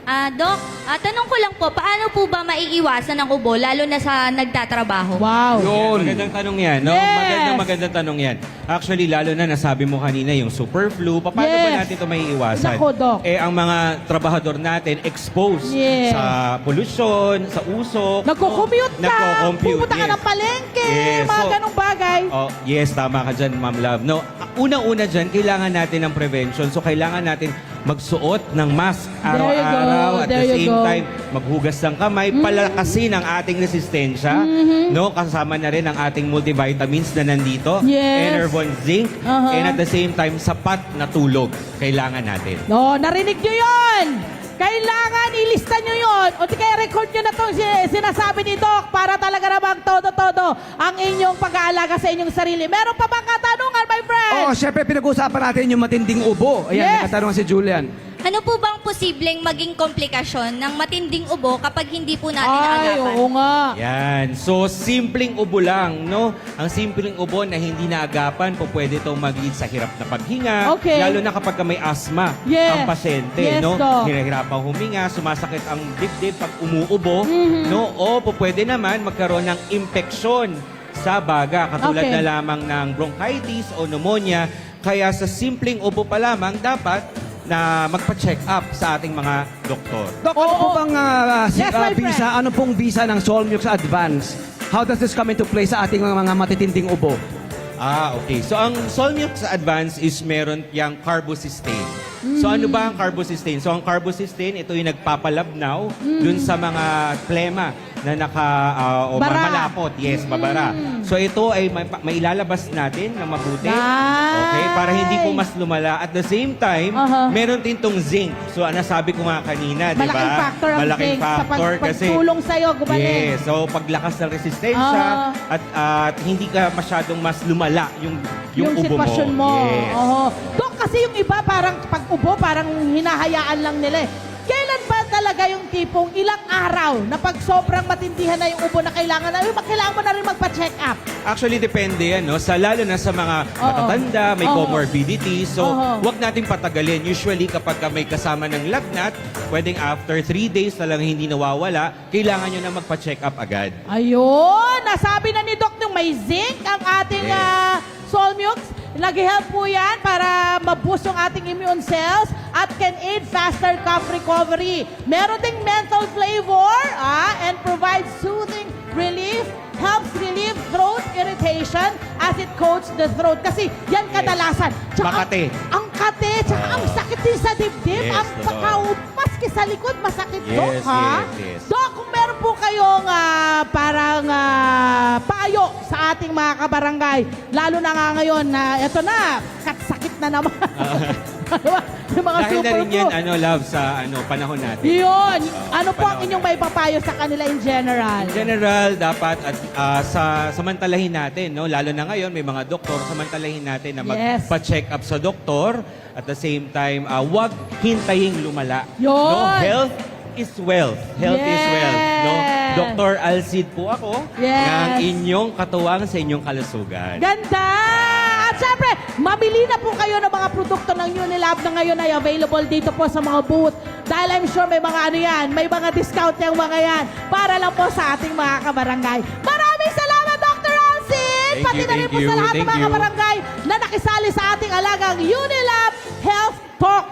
Doc, tanong ko lang po, paano po ba maiiwasan ang ubo, lalo na sa nagtatrabaho? Wow. Yun. Magandang tanong yan, no? Yes. Magandang tanong yan. Actually, lalo na nasabi mo kanina yung super flu, paano ba Yes. natin ito maiiwasan? Nako, Doc. Ang mga trabahador natin exposed Yes. sa pollution, sa usok. Nagko-commute ka, Nagko-compute, pupunta ka yes. ng palengke, Yes. mga So, ganong bagay. Oh, yes, tama ka dyan, Ma'am Love. No, unang-una dyan, kailangan natin ng prevention. So, kailangan natin magsuot ng mask araw-araw. At There the you same go. time, maghugas ng kamay, palakasin ang ating resistensya. No, kasama na rin ang ating multivitamins na nandito. Yes. Enervon Zinc. Uh-huh. And at the same time, sapat na tulog kailangan natin. No, narinig nyo yun! Kailangan ilista nyo yun. O di kaya record nyo na itong sinasabi ni Doc para talaga namang todo-todo ang inyong pag-aalaga sa inyong sarili. Meron pa bang katanungan, my friend? Oo, syempre pinag-uusapan natin yung matinding ubo. Ayan, Yes. may katanungan si Julian. Ano po bang posibleng maging komplikasyon ng matinding ubo kapag hindi po natin Ay, naagapan? oo nga. Yan. So, simpleng ubo lang, no? Ang simpleng ubo na hindi naagapan po pwede itong mag-lead sa hirap na paghinga. Okay. Lalo na kapag may asthma Yes. ang pasyente, Yes, no? Doc. Hinahirapang huminga, sumasakit ang dibdib pag umuubo, no? O po pwede naman magkaroon ng impeksyon sa baga, katulad Okay. na lamang ng bronchitis o pneumonia. Kaya sa simpleng ubo pa lamang, dapat na magpa-check up sa ating mga doktor. Dok, ano Oo. po bang Yes, my friend. visa? Ano pong visa ng Solmux Advance? How does this come into play sa ating mga matitinding ubo? Okay. So, ang Solmux Advance is meron yung carbocysteine. So, ano ba ang carbocysteine? So, ang carbocysteine, ito yung nagpapalabnaw dun sa mga plema na o Bara. malapot. Yes, mabara. So, ito ay mailalabas natin na mabuti. Nice. Okay? Para hindi po mas lumala. At the same time, Aha. meron din tong zinc. So, nasabi ko nga kanina, di ba? Malaking factor ang Malaking zinc sa factor kasi pagtulong sa'yo, gumaling. yes. So, paglakas ng resistensya Ah. at hindi ka masyadong mas lumala yung ubo sitwasyon mo. Yes. Oo. Doc, kasi yung iba parang pag ubo, parang hinahayaan lang nila eh. Kailan ba talaga yung tipong ilang araw na pag sobrang matindihan na yung ubo na kailangan mo na rin magpa-check up? Actually, depende yan, no? Lalo na sa mga matatanda, may Oo. comorbidity. So, Oo. wag natin patagalin. Usually, kapag may kasama ng lagnat, pwedeng after 3 days na lang hindi nawawala, kailangan nyo na magpa-check up agad. Ayun! Nasabi na ni Doc nung may zinc ang ating Yes. Solmux. Nag-help po yan para ma-boost yung ating immune cells at can aid faster cough recovery. Meron ding menthol flavor and provides soothing relief, helps relieve throat irritation as it coats the throat. Kasi yan kadalasan. Makate. Ang kate, tsaka ang sakit din sa dibdib. Yes, ang totoo. maski sa likod, masakit, Yes, Doc, ha? yes, yes. Doc, kung meron po kayong parang payo sa ating mga kabarangay, lalo na nga ngayon na ito na, sakit na naman. Yung mga Dahil na super rin yan, flu. love, sa panahon natin. Yun. Ano po ang panahon inyong may papayo sa kanila in general? In general, dapat samantalahin natin, no? Lalo na ngayon, may mga doktor, samantalahin natin na Yes. magpa-check up sa doktor. At the same time, wag hintaying lumala. Yun. No? Health is wealth. Health is wealth. No? Yes. Dr. Alcid po ako Yes. ng inyong katuwang sa inyong kalusugan. Ganda! At syempre, mabili na po kayo ng mga produkto ng Unilab na ngayon ay available dito po sa mga booth. Dahil I'm sure may mga ano yan, may mga discount yung mga yan para lang po sa ating mga kabarangay. Maraming salamat, Dr. Alcid! Thank Pati you, na rin thank po you, sa lahat ng thank mga you. kabarangay na nakisali sa ating alagang Unilab Health Talk.